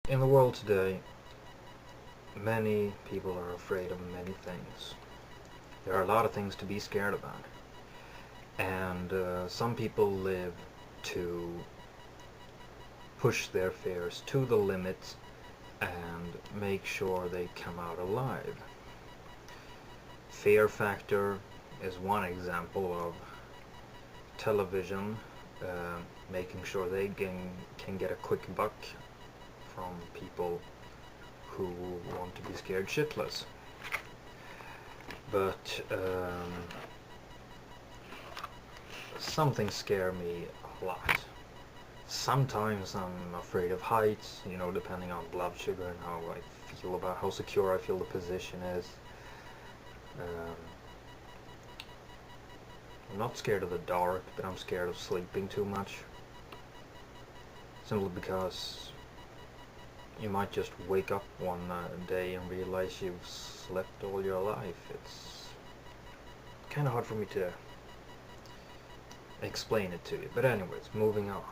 In the world today, many people are afraid of many things. There are a lot of things to be scared about. And some people live to push their fears to the limit and make sure they come out alive. Fear factor is one example of television making sure they can get a quick buck from people who want to be scared shitless. But some things scare me a lot. Sometimes I'm afraid of heights, depending on blood sugar and how I feel about how secure I feel the position is. I'm not scared of the dark, but I'm scared of sleeping too much. Simply because you might just wake up one day and realize you've slept all your life. It's kind of hard for me to explain it to you. But anyways, moving on.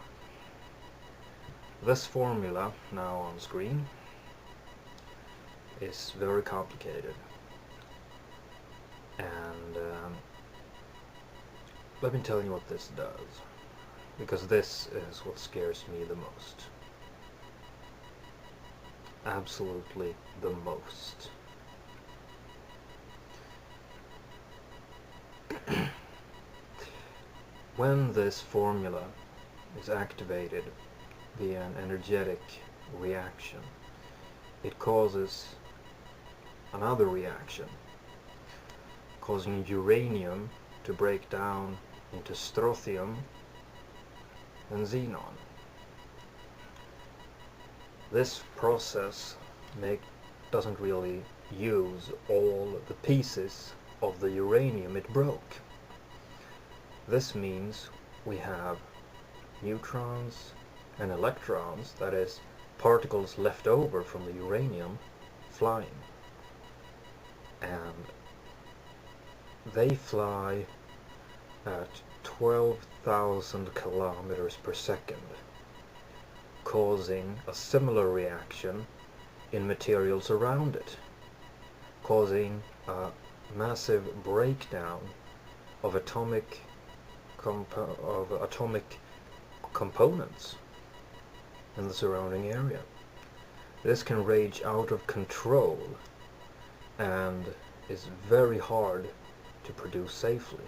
This formula now on screen is very complicated. And let me tell you what this does, because this is what scares me the most. Absolutely the most. When this formula is activated via an energetic reaction, it causes another reaction, causing uranium to break down into strontium and xenon. This process doesn't really use all the pieces of the uranium it broke. This means we have neutrons and electrons, that is, particles left over from the uranium, flying. And they fly at 12,000 kilometers per second, causing a similar reaction in materials around it, causing a massive breakdown of atomic components in the surrounding area. This can rage out of control and is very hard to produce safely.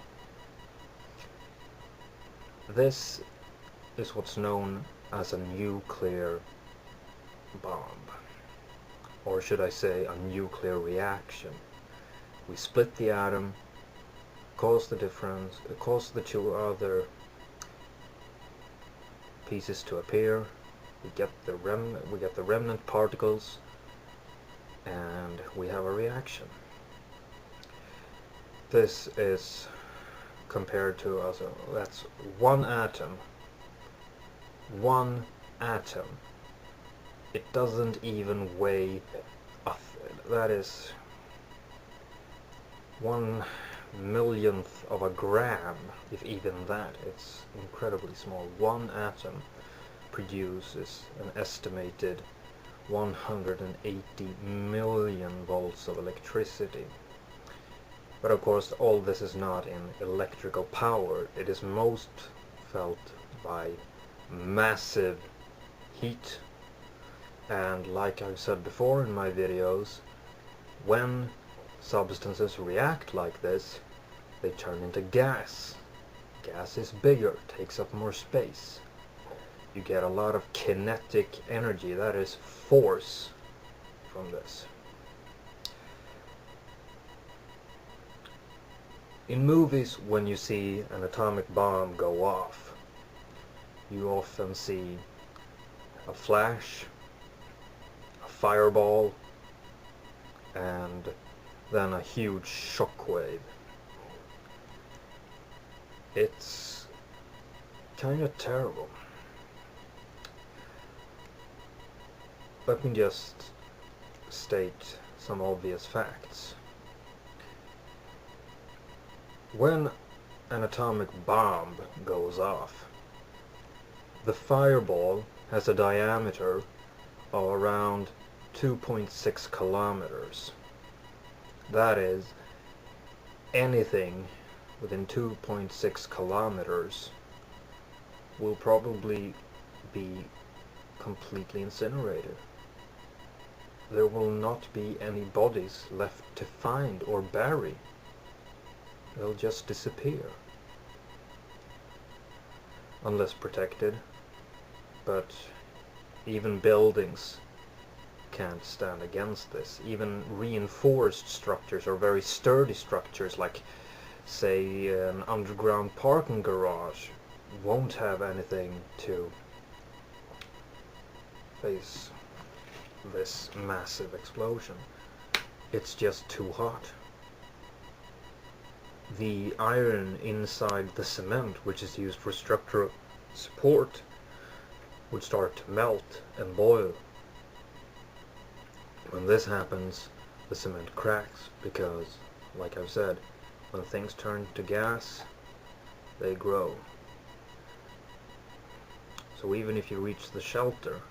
This is what's known as a nuclear bomb, or should I say a nuclear reaction. We split the atom, cause the difference, cause the two other pieces to appear. We get the remnant particles, and we have a reaction. This is compared to that's one atom. One atom. It doesn't even weigh that is 1/millionth of a gram, if even that. It's incredibly small. One atom produces an estimated 180 million volts of electricity. But of course, all this is not in electrical power. It is most felt by massive heat. And like I've said before in my videos, when substances react like this, they turn into gas. Gas is bigger, takes up more space. You get a lot of kinetic energy, that is force, from this. In movies, when you see an atomic bomb go off, you often see a flash, a fireball, and then a huge shockwave. It's kind of terrible. Let me just state some obvious facts. When an atomic bomb goes off, the fireball has a diameter are around 2.6 kilometers. That is, anything within 2.6 kilometers will probably be completely incinerated. There will not be any bodies left to find or bury. They'll just disappear. Unless protected. But even buildings can't stand against this. Even reinforced structures or very sturdy structures like, say, an underground parking garage won't have anything to face this massive explosion. It's just too hot. The iron inside the cement, which is used for structural support, would start to melt and boil. When this happens, the cement cracks because, like I've said, when things turn to gas, they grow. So even if you reach the shelter,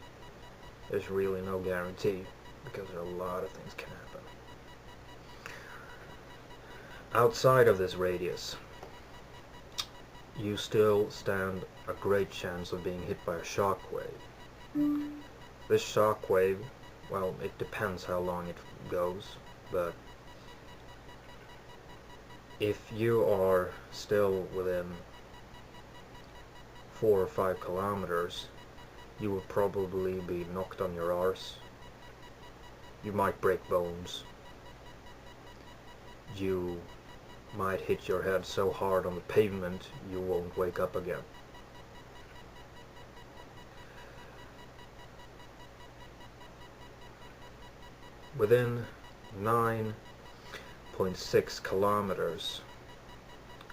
there's really no guarantee, because a lot of things can happen. Outside of this radius, you still stand a great chance of being hit by a shockwave. This shockwave, well, it depends how long it goes, but if you are still within 4 or 5 kilometers, you will probably be knocked on your arse. You might break bones. You might hit your head so hard on the pavement you won't wake up again. Within 9.6 kilometers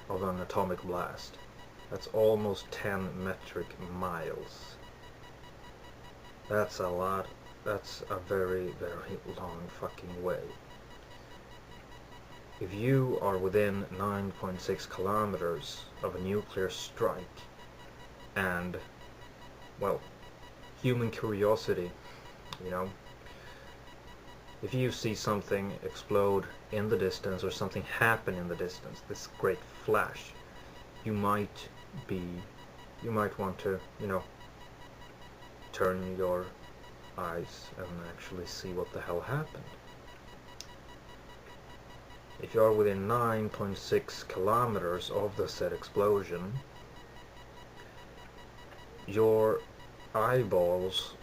of an atomic blast, that's almost 10 metric miles. That's a lot. That's a very, very long fucking way. If you are within 9.6 kilometers of a nuclear strike, and, well, human curiosity, you know, if you see something explode in the distance or something happen in the distance, this great flash, you might want to, you know, turn your eyes and actually see what the hell happened. If you are within 9.6 kilometers of the said explosion, your eyeballs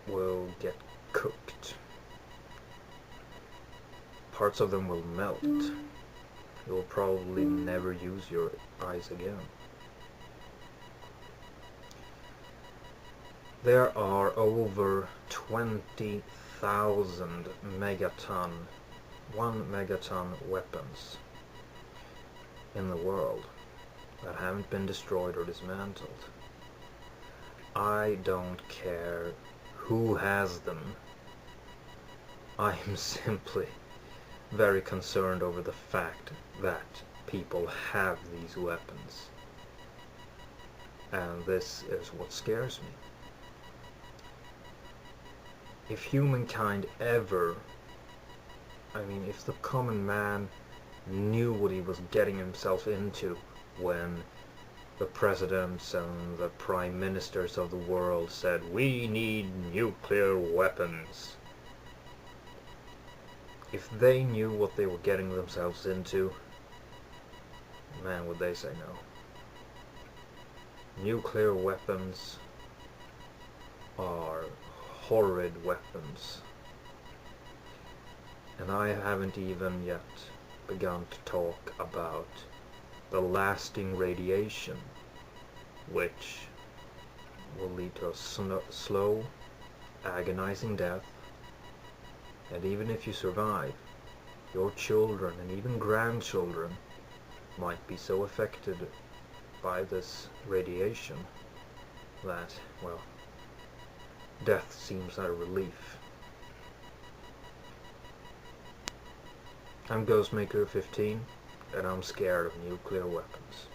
will get cooked. Parts of them will melt. You will probably never use your eyes again. There are over 20,000 megaton, 1 megaton weapons in the world that haven't been destroyed or dismantled. I don't care who has them. I am simply very concerned over the fact that people have these weapons. And this is what scares me. If humankind ever, if the common man knew what he was getting himself into when the presidents and the prime ministers of the world said, we need nuclear weapons. If they knew what they were getting themselves into, man, would they say no. Nuclear weapons are horrid weapons. And I haven't even yet begun to talk about the lasting radiation, which will lead to a slow, agonizing death. And even if you survive, your children and even grandchildren might be so affected by this radiation that, well, death seems a relief. I'm Ghostmaker 15, and I'm scared of nuclear weapons.